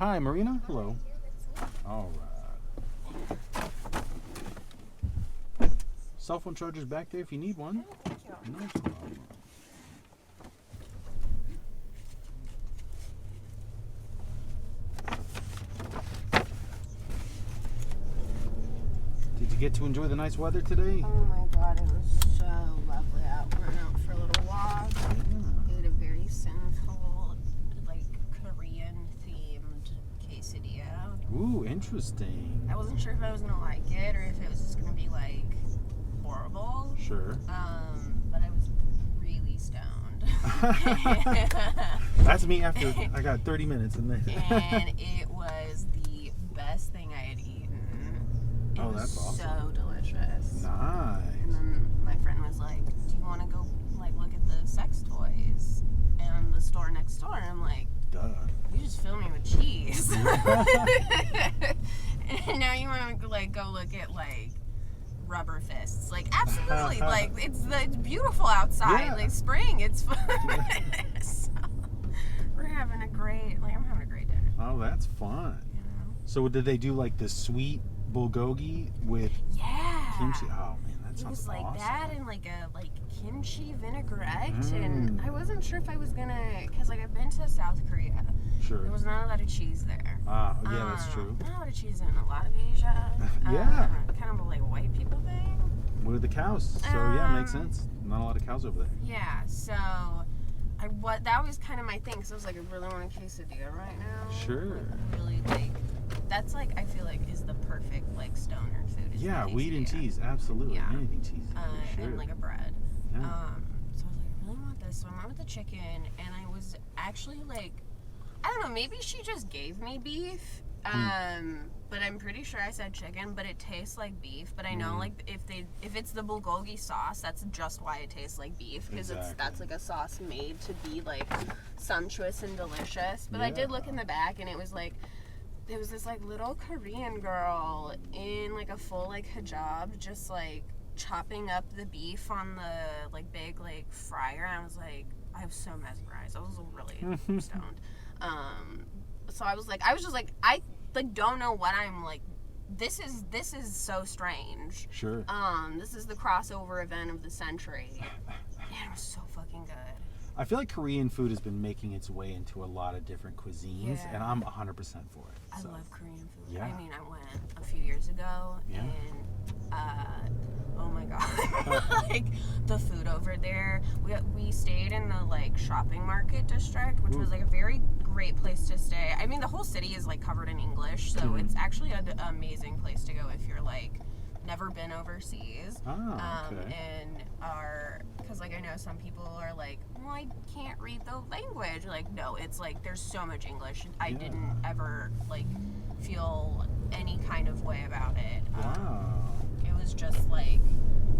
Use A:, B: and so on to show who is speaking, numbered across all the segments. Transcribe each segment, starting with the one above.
A: Hi, Marina. Hello. All right. Cell phone charger's back there if you need one.
B: Thank you.
A: No problem. Did you get to enjoy the nice weather today?
B: Oh my god, it was so lovely out. We went out for a little walk.
A: Yeah.
B: Ate a very sinful, like Korean themed quesadilla.
A: Ooh, interesting.
B: I wasn't sure if I was gonna like it or if it was just gonna be like horrible.
A: Sure.
B: But I was really stoned.
A: That's me after I got 30 minutes in there.
B: And it was the best thing I had eaten. It
A: Oh,
B: was
A: that's awesome.
B: so delicious.
A: Nice.
B: And then my friend was like, do you want to go like look at the sex toys and the store next door? And I'm like,
A: Duh.
B: you just fill me with cheese. And now you want to like go look at like rubber fists. Like, absolutely. Like, it's beautiful outside.
A: Yeah.
B: Like, spring, it's fun. So, we're having a great, like, I'm having a great day.
A: Oh, that's fun.
B: You know?
A: So did they do like the sweet bulgogi with
B: Yeah.
A: kimchi? Oh man, that
B: It
A: sounds
B: was like
A: awesome.
B: that and like a kimchi vinaigrette, and I wasn't sure if I was gonna, cause like I've been to South Korea.
A: Sure.
B: There was not a lot of cheese there.
A: Ah, yeah, that's true.
B: Not a lot of cheese in a lot of Asia.
A: Yeah.
B: Kind of a like white people thing.
A: What are the cows? So yeah, makes sense. Not a lot of cows over there.
B: Yeah. So that was kind of my thing. So I was like, I really want a quesadilla right now.
A: Sure.
B: Like, really like. That's like I feel like is the perfect like stoner food. Is the
A: Yeah, wheat and
B: quesadilla.
A: cheese, absolutely.
B: Yeah.
A: Anything cheesy. For sure.
B: And like a bread.
A: Yeah.
B: So I was like, I really want this. So I went with the chicken, and I was actually like, I don't know, maybe she just gave me beef. But I'm pretty sure I said chicken, but it tastes like beef. But I know like if it's the bulgogi sauce, that's just why it tastes like beef, because that's like a sauce made to be like sumptuous and delicious. But I did look in the back, and it was like there was this like little Korean girl in like a full like hijab, just like chopping up the beef on the like big like fryer. And I was like, I was so mesmerized. I was really stoned. So I was just like, I like don't know what I'm like. This is so strange.
A: Sure.
B: This is the crossover event of the century. Yeah, it was so fucking good.
A: I feel like Korean food has been making its way into a lot of different cuisines,
B: Yeah.
A: and I'm 100% for it.
B: I
A: So.
B: love Korean food.
A: Yeah.
B: I mean, I went a few years ago, and oh my god, like the food over there. We stayed in the like shopping market district, which was like a very great place to stay. I mean, the whole city is like covered in English, so it's actually an amazing place to go if you're like never been overseas.
A: Oh, okay.
B: And because like I know some people are like, well, I can't read the language. Like, no, it's like there's so much English. I didn't ever like feel any kind of way about it.
A: Wow.
B: It was just like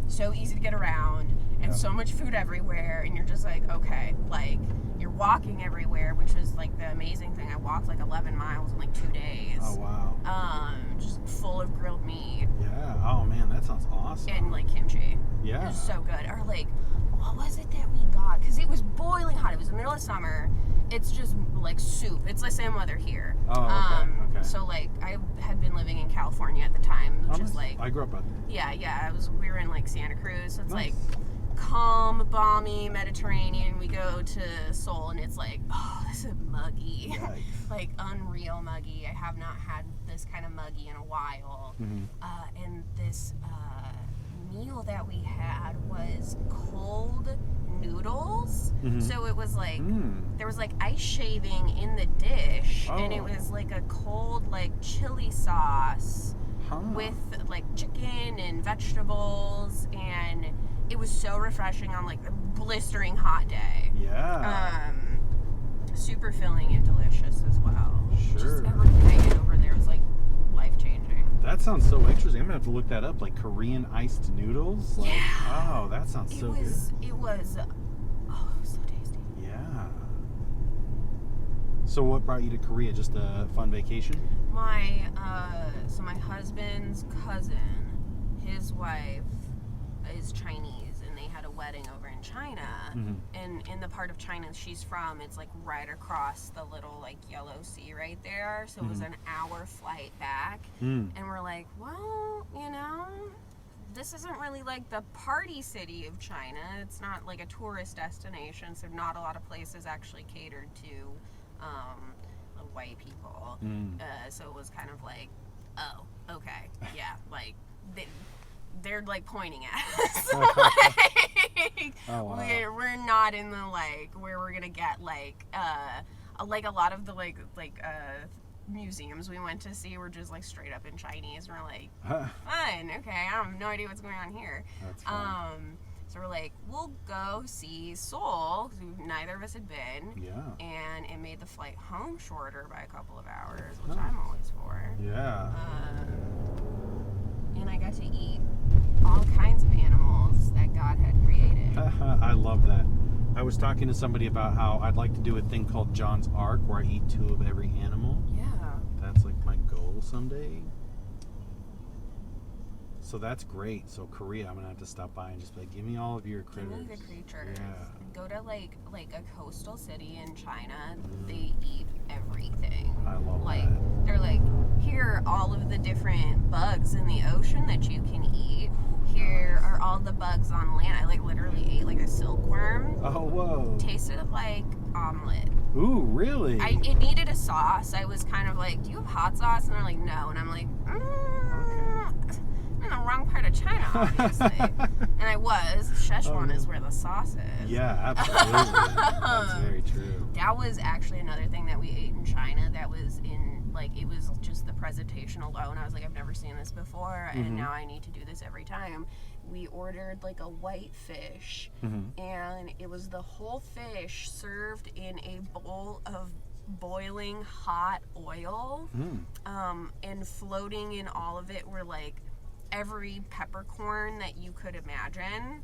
B: so easy to get around and so much food everywhere, and you're just like, okay, like you're walking everywhere, which was like the amazing thing. I walked like 11 miles in like 2 days.
A: Oh, wow.
B: Just full of grilled meat.
A: Yeah. Oh, man, that sounds awesome.
B: And like kimchi.
A: Yeah.
B: It was so good. Or like, what was it that we got? Because it was boiling hot. It was the middle of summer. It's just like soup. It's the same weather here.
A: Oh, okay.
B: So like, I had been living in California at the time, which is like,
A: I grew up out there.
B: yeah. We were in like Santa Cruz, so it's
A: Nice.
B: like calm, balmy Mediterranean. We go to Seoul, and it's like, oh, this is muggy.
A: Yikes.
B: Like unreal muggy. I have not had this kind of muggy in a while. And this meal that we had was cold noodles. So it was like there was like ice shaving in the dish, and it was like a cold like chili sauce with like chicken and vegetables, and it was so refreshing on like a blistering hot day.
A: Yeah.
B: Super filling and delicious as well.
A: Sure.
B: Just everything I ate over there was like life changing.
A: That sounds so interesting. I'm gonna have to look that up. Like Korean iced noodles. Like, oh, that sounds so good.
B: It was so tasty.
A: Yeah. So what brought you to Korea? Just a fun vacation?
B: So my husband's cousin, his wife is Chinese, and they had a wedding over in China. And in the part of China she's from, it's like right across the little like yellow sea right there. So it was an hour flight back. And we're like, well, you know, this isn't really like the party city of China. It's not like a tourist destination, so not a lot of places actually catered to white people. So it was kind of like, oh, okay, yeah, like they're like pointing at us. Like,
A: oh, wow.
B: we're not in the like where we're gonna get like a lot of the like museums we went to see were just like straight up in Chinese. And we're like, fine, okay, I have no idea what's going on here.
A: That's fun.
B: So we're like, we'll go see Seoul, because neither of us had been.
A: Yeah.
B: And it made the flight home shorter by a couple of hours, which I'm always for.
A: Yeah.
B: And I got to eat all kinds of animals that God had created.
A: I love that. I was talking to somebody about how I'd like to do a thing called John's Ark, where I eat 2 of every animal.
B: Yeah.
A: That's like my goal someday. So that's great. So Korea, I'm gonna have to stop by and just be like, give me all of your critters.
B: Give me the creatures.
A: Yeah.
B: Go to like a coastal city in China. They eat everything.
A: I love
B: like
A: that.
B: they're like, here are all of the different bugs in the ocean that you can eat. Here are all the bugs on land. I like literally ate like a silkworm.
A: Oh, whoa.
B: Tasted like omelet.
A: Ooh, really?
B: It needed a sauce. I was kind of like, do you have hot sauce? And they're like, no. And I'm like, I'm in the wrong part of China, obviously. And I was. Szechuan is where the sauce is.
A: Yeah, absolutely. That's very true.
B: That was actually another thing that we ate in China that was in, like, it was just the presentation alone. I was like, I've never seen this before, and now I need to do this every time. We ordered, like, a white fish, and it was the whole fish served in a bowl of boiling hot oil, and floating in all of it were, like, every peppercorn that you could imagine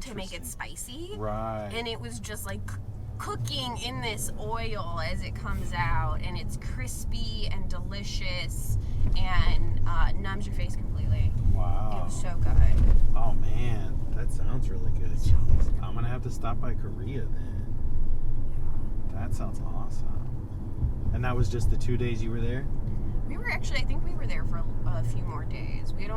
B: to make it spicy.
A: Right.
B: And it was just like cooking in this oil as it comes out, and it's crispy and delicious and numbs your face completely.
A: Wow.
B: It was so good.
A: Oh man, that sounds really good. I'm gonna have to stop by Korea then. That sounds awesome. And that was just the 2 days you were there?
B: We were actually, I think we were there for a few more days. We were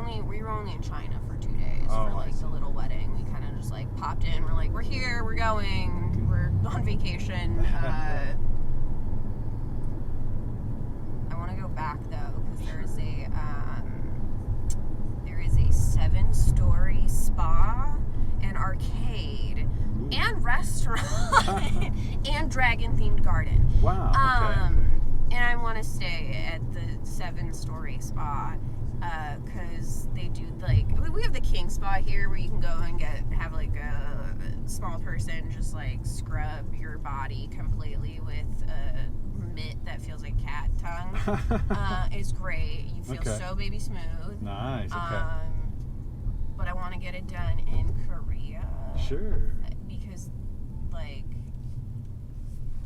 B: only in China for 2 days for like the little wedding. We kind of just like popped in. We're like, we're here, we're going, we're on vacation. I want to go back though, because there is a 7-story spa and arcade and restaurant and dragon themed garden.
A: Wow. Okay.
B: And I want to stay at the 7-story spa because they do like, we have the king spa here where you can go and have like a small person just like scrub your body completely with a mitt that feels like cat tongue. It's great. You feel so baby smooth.
A: Nice. Okay.
B: But I want to get it done in Korea.
A: Sure.
B: Because like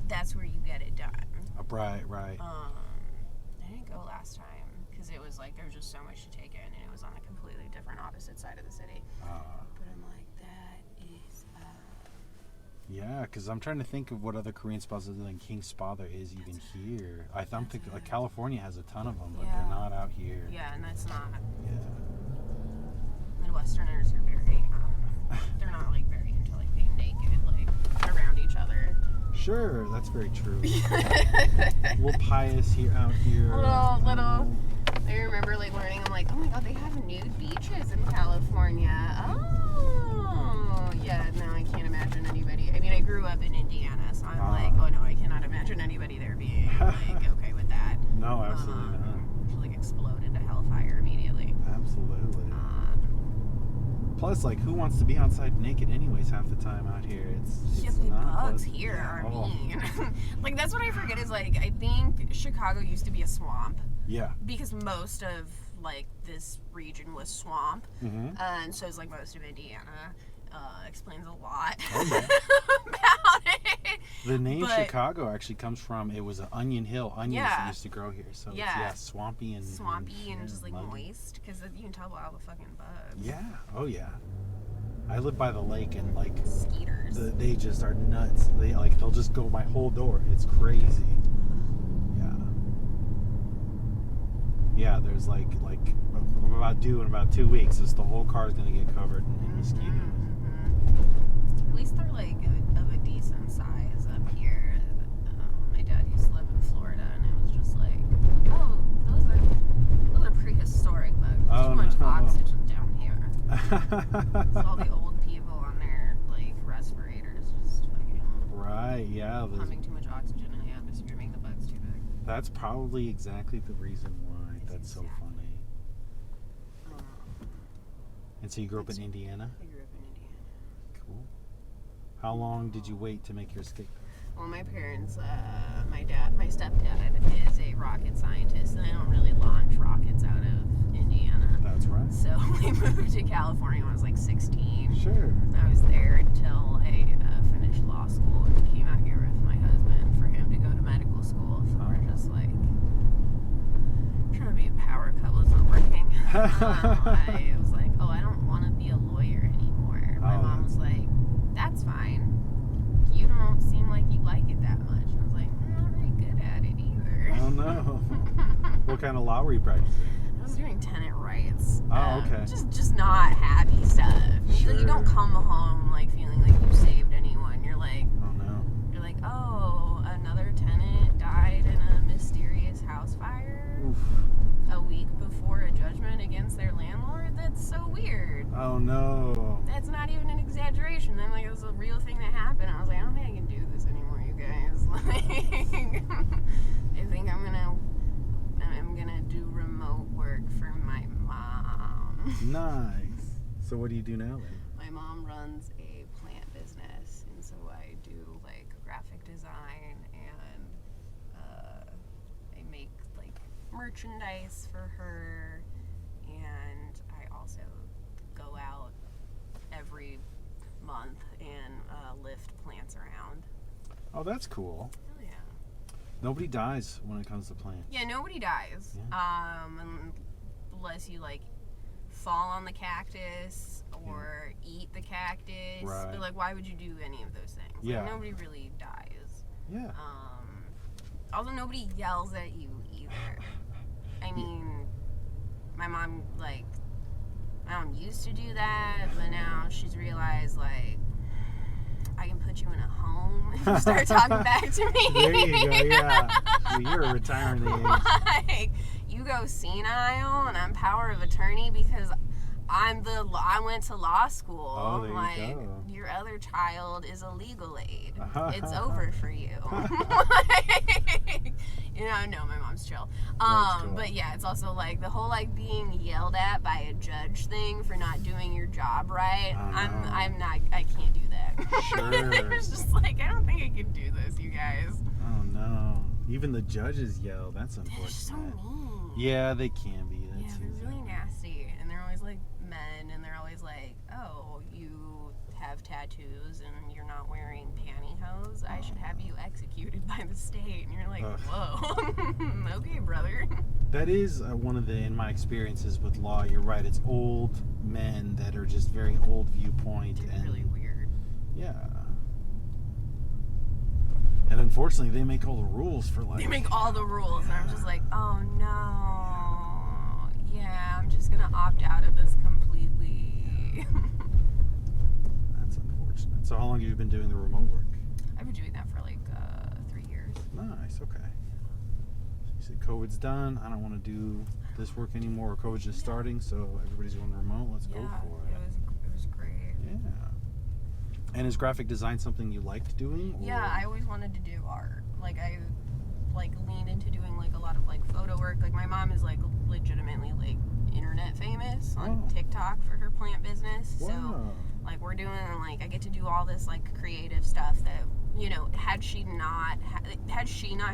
B: that's where you get it done.
A: Right.
B: I didn't go last time because it was like there was just so much to take in, and it was on a completely different opposite side of the city. But I'm like, that is.
A: Yeah, because I'm trying to think of what other Korean spas other than King Spa there is even here. I'm thinking like California has a ton of them, but they're not out here.
B: Yeah, and that's not.
A: Yeah.
B: Midwesterners are very. They're not like very into like being naked like around each other.
A: Sure, that's very true. We'll pious out here.
B: Little. I remember like learning. I'm like, oh my god, they have nude beaches in California. Oh, yeah. No, I can't imagine anybody. I mean, I grew up in Indiana, so I'm like, oh no, I cannot imagine anybody there being like okay with that.
A: No, absolutely not.
B: Like explode into hellfire immediately.
A: Absolutely. Plus, like, who wants to be outside naked anyways half the time out here? It's
B: the
A: not
B: bugs
A: pleasant.
B: here are mean. Like, that's what I forget is, like, I think Chicago used to be a swamp.
A: Yeah.
B: Because most of, like, this region was swamp. And so it's, like, most of Indiana explains a lot about it.
A: The name Chicago actually comes from, it was an onion hill. Onions that used to grow here. So it's, swampy and
B: just, like, moist. Because you can tell by all the fucking bugs.
A: Yeah. Oh, yeah. I live by the lake, and like
B: Skeeters.
A: they just are nuts. They'll just go my whole door. It's crazy. Yeah, there's like I'm about due in about 2 weeks. Just the whole car is gonna get covered in mosquitoes.
B: At least they're like of a decent size up here. My dad used to live in Florida, and it was just like, oh, those are prehistoric bugs. Too much oxygen down here. So all the old people on their like respirators just fucking
A: Right, yeah.
B: pumping too much oxygen in the atmosphere, making the bugs too big.
A: That's probably exactly the reason why. That's so funny. And so you grew up in Indiana?
B: I grew up in Indiana.
A: Cool. How long did you wait to make your escape?
B: Well, my parents, my stepdad is a rocket scientist, and they don't really launch rockets out of Indiana.
A: That's right.
B: So we moved to California when I was like 16.
A: Sure.
B: I was there until I finished law school and came out here with my husband for him to go to medical school. So we're just like trying to be a power couple. It's not working. I was like, oh, I don't want to be a lawyer anymore. My mom was like, that's fine. You don't seem like you like it that much. And I was like, I'm not very good at it either.
A: Oh no. What kind of law were you practicing?
B: I was doing tenant rights.
A: Oh, okay.
B: Just not happy stuff.
A: Sure.
B: You don't come home like feeling like you saved anyone. You're like,
A: Oh no.
B: you're like, oh, another tenant died in a mysterious house fire
A: Oof.
B: a week before a judgment against their landlord. That's so weird.
A: Oh no.
B: That's not even an exaggeration. Then like it was a real thing that happened. I was like, I don't think I can do this anymore, you guys. Like, I think I'm gonna do remote work for my mom.
A: Nice. So what do you do now then?
B: My mom runs a plant business, and so I do like graphic design, and I make like merchandise for her, and I also go out every month and lift plants around.
A: Oh, that's cool.
B: Oh yeah.
A: Nobody dies when it comes to plants.
B: Yeah, nobody dies.
A: Yeah.
B: Unless you like fall on the cactus or eat the cactus.
A: Right.
B: But like, why would you do any of those things?
A: Yeah.
B: Like, nobody really dies.
A: Yeah.
B: Also, nobody yells at you either. I mean, my mom used to do that, but now she's realized like, I can put you in a home if you start talking back to me.
A: There you go, yeah. So you're a retirement age.
B: Like, you go senile and I'm power of attorney because I went to law school.
A: Oh, there you
B: like,
A: go.
B: your other child is a legal aid. It's over for you. No, my mom's chill.
A: That's cool.
B: But yeah, it's also like the whole like being yelled at by a judge thing for not doing your job right. I can't do that.
A: Sure.
B: It's just like, I don't think I can do this, you guys.
A: Oh no. Even the judges yell. That's
B: They're
A: unfortunate.
B: so mean.
A: Yeah, they can be.
B: Yeah,
A: That's
B: they're really nasty, and they're always like men, and they're always like, "Oh, you have tattoos, and you're not wearing pantyhose. I should have you executed by the state." And you're like,
A: Ugh.
B: "Whoa, okay, brother."
A: That is one of in my experiences with law. You're right. It's old men that are just very old viewpoint
B: It's
A: and
B: really weird.
A: yeah. And unfortunately, they make all the rules for like.
B: They make all the rules, and I'm just like, "Oh no, yeah, I'm just gonna opt out of this completely."
A: That's unfortunate. So how long have you been doing the remote work?
B: I've been doing that for like 3 years.
A: Nice. Okay. So you said COVID's done. I don't want to do this work anymore. COVID's just starting, so everybody's going remote. Let's go for it.
B: It was great.
A: Yeah. And is graphic design something you liked doing? Or?
B: Yeah, I always wanted to do art. Like, I leaned into doing like a lot of like photo work. Like, my mom is like legitimately like internet famous on TikTok for her plant business.
A: Wow.
B: So like, we're doing like, I get to do all this like creative stuff that, you know, had she not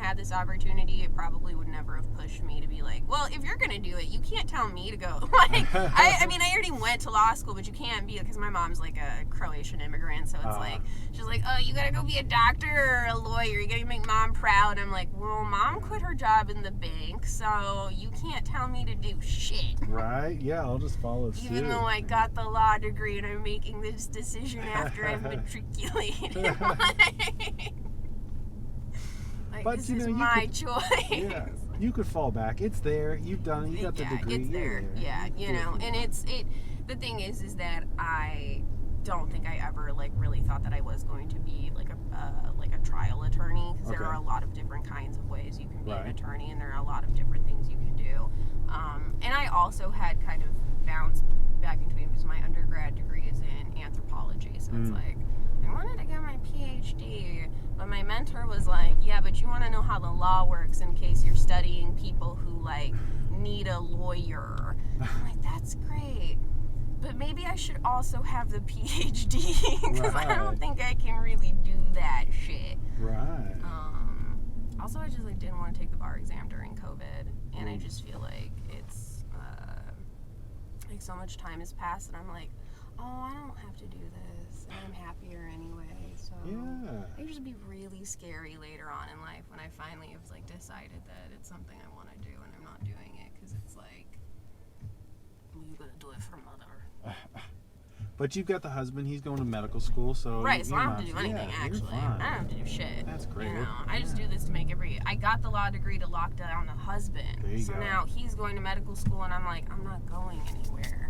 B: had this opportunity, it probably would never have pushed me to be like, well, if you're gonna do it, you can't tell me to go. Like, I mean, I already went to law school, but you can't be, because my mom's like a Croatian immigrant, so it's like, she's like, oh, you gotta go be a doctor or a lawyer, you gotta make mom proud. I'm like, well, mom quit her job in the bank, so you can't tell me to do shit.
A: Right? Yeah, I'll just follow suit.
B: Even though I got the law degree and I'm making this decision after I've matriculated. Like,
A: But,
B: this
A: you know,
B: is
A: you
B: my
A: could-
B: choice.
A: Yeah, you could fall back. It's there. You've done it. You got the degree.
B: It's there.
A: You're
B: Yeah, you know, and the thing is that I don't think I ever like really thought that I was going to be like a trial attorney, because there
A: Okay.
B: are a lot of different kinds of ways you can be
A: Right.
B: an attorney, and there are a lot of different things you can do. And I also had kind of bounced back in between, because my undergrad degree is in anthropology, so it's like I wanted to get my PhD, but my mentor was like, yeah, but you want to know how the law works in case you're studying people who like need a lawyer. I'm like, that's great, but maybe I should also have the PhD, because I don't
A: Right.
B: think I can really do that shit.
A: Right.
B: Also, I just like didn't want to take the bar exam during COVID, and I just feel like it's like so much time has passed, and I'm like, oh, I don't have to do this, and I'm happier anyway. So
A: Yeah.
B: it would just be really scary later on in life when I finally have like decided that it's something I want to do, and I'm not doing it because it's like, well, you gotta do it for mother.
A: But you've got the husband. He's going to medical school, so
B: Right, so
A: you're
B: I don't
A: not-
B: have to do anything,
A: yeah, you're
B: actually.
A: fine.
B: I don't have to do shit.
A: That's great.
B: You know, I just
A: Yeah.
B: do this to make I got the law degree to lock down the husband.
A: There you
B: So
A: go.
B: now he's going to medical school, and I'm like, I'm not going anywhere.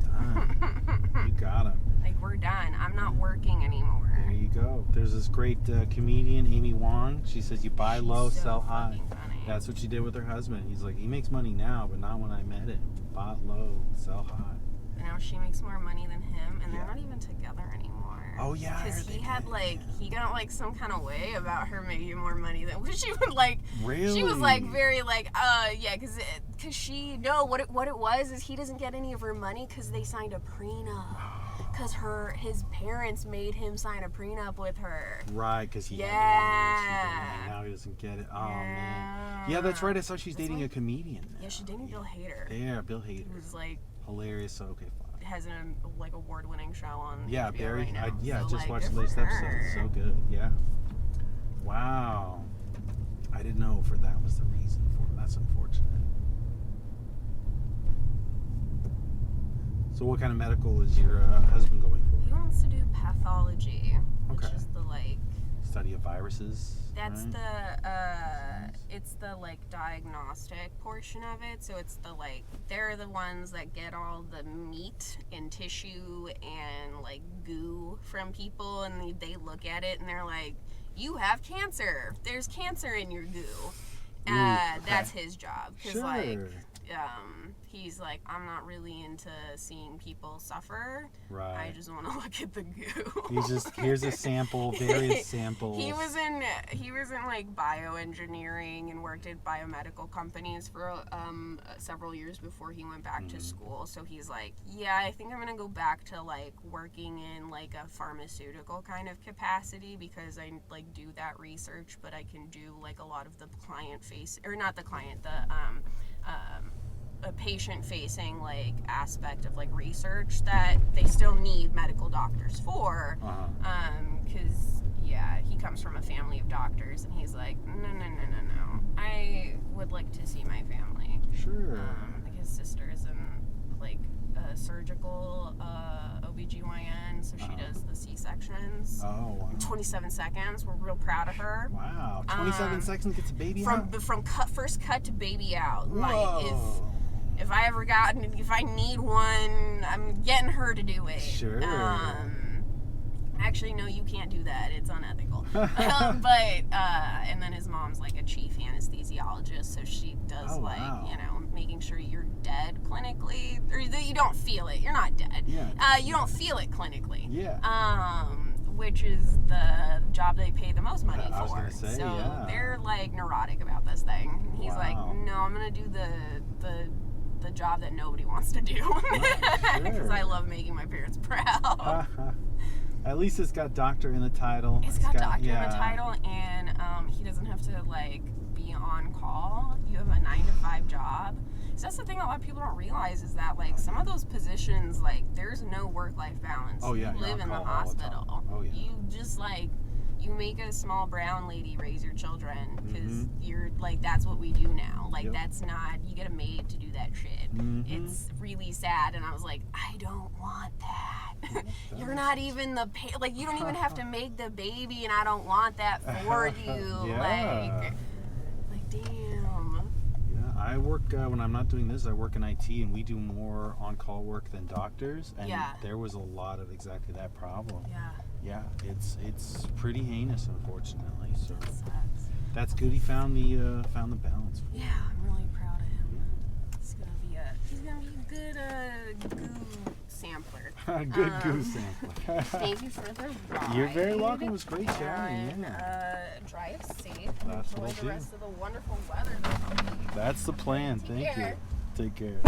A: You got him.
B: Like, we're done. I'm not working anymore.
A: There you go. There's this great comedian, Amy Wong. She says, you buy
B: She's
A: low,
B: so
A: sell high.
B: fucking funny.
A: That's what she did with her husband. He's like, he makes money now, but not when I met him. Bought low, sell high.
B: And now she makes more money than him, and they're
A: Yeah.
B: not even together anymore.
A: Oh, yeah, I
B: Because
A: heard
B: he
A: they
B: had
A: did.
B: like, he got like some kind of way about her making more money than she would like.
A: Really?
B: She was like very like, yeah, because she, no, what it was is he doesn't get any of her money because they signed a prenup. Because his parents made him sign a prenup with her.
A: Right, because he had
B: Yeah.
A: the money, and now he doesn't get it. Oh,
B: Yeah.
A: man. Yeah, that's right. I saw she's
B: That's
A: dating
B: like-
A: a comedian now.
B: Yeah, she's dating Bill Hader.
A: Yeah, Bill Hader.
B: Who's like,
A: Hilarious. Okay, fine.
B: has an like award-winning show on
A: Yeah,
B: HBO
A: Barry.
B: right now.
A: I
B: So,
A: just
B: like,
A: watched the
B: good
A: latest
B: for
A: episode.
B: her.
A: So good. Yeah. Wow. I didn't know for that was the reason for it. That's unfortunate. So, what kind of medical is your husband going for?
B: He wants to do pathology, which
A: Okay.
B: is the like.
A: Study of viruses.
B: That's
A: right?
B: it's the like diagnostic portion of it. So it's the like, they're the ones that get all the meat and tissue and like goo from people, and they look at it and they're like, you have cancer. There's cancer in your goo.
A: Okay.
B: That's his job. 'Cause,
A: Sure.
B: like, he's like, I'm not really into seeing people suffer.
A: Right.
B: I just want to look at the goo.
A: He's just, here's a sample, various samples.
B: He was in like bioengineering and worked at biomedical companies for several years before he went back to school. So he's like, yeah, I think I'm gonna go back to like working in like a pharmaceutical kind of capacity, because I like do that research, but I can do like a lot of the a patient-facing like aspect of like research that they still need medical doctors for. Because he comes from a family of doctors, and he's like, no, I would like to see my family.
A: Sure.
B: Like his sister's in like a surgical OBGYN, so she does the C-sections.
A: Oh, wow.
B: 27 seconds. We're real proud of her.
A: Wow. 27 seconds gets a baby out?
B: From first cut to baby out. Like
A: Whoa.
B: if I need one, I'm getting her to do it.
A: Sure.
B: Actually, no, you can't do that. It's unethical. And then his mom's like a chief anesthesiologist, so she does making sure you're dead clinically, or that you don't feel it. You're not dead.
A: Yeah.
B: You don't feel it clinically.
A: Yeah.
B: Which is the job they pay the most money for.
A: I was gonna say,
B: so
A: yeah.
B: they're like neurotic about this thing. He's like,
A: Wow.
B: no, I'm gonna do the job that nobody wants to do, because
A: Sure.
B: I love making my parents proud.
A: At least it's got doctor in the title.
B: It's got doctor in
A: yeah.
B: the title, and he doesn't have to like be on call. You have a 9 to 5 job. So that's the thing that a lot of people don't realize, is that like some of those positions there's no work-life balance.
A: Oh, yeah,
B: You
A: you're
B: live
A: on
B: in the
A: call all the time.
B: hospital.
A: Oh, yeah.
B: You just like, you make a small brown lady raise your children because you're like, that's what we do now. Like,
A: Yep.
B: that's not, you get a maid to do that shit. It's really sad. And I was like, I don't want that. You're not even the, like, you don't even have to make the baby, and I don't want that for you.
A: Yeah.
B: Like, damn.
A: Yeah, I work when I'm not doing this. I work in IT, and we do more on-call work than doctors. And
B: Yeah.
A: there was a lot of exactly that problem.
B: Yeah.
A: Yeah, it's pretty heinous, unfortunately. So
B: That sucks.
A: that's good. He found the balance.
B: Yeah, I'm really proud of him. He's gonna be a good goo sampler.
A: Good goose sampler.
B: Thank you for the ride.
A: You're very welcome. It was great chatting.
B: And,
A: Yeah.
B: drive safe.
A: That's
B: Enjoy
A: what I'll
B: the
A: do.
B: rest of the wonderful weather this week.
A: That's the plan.
B: Take
A: Thank
B: care.
A: you. Take care.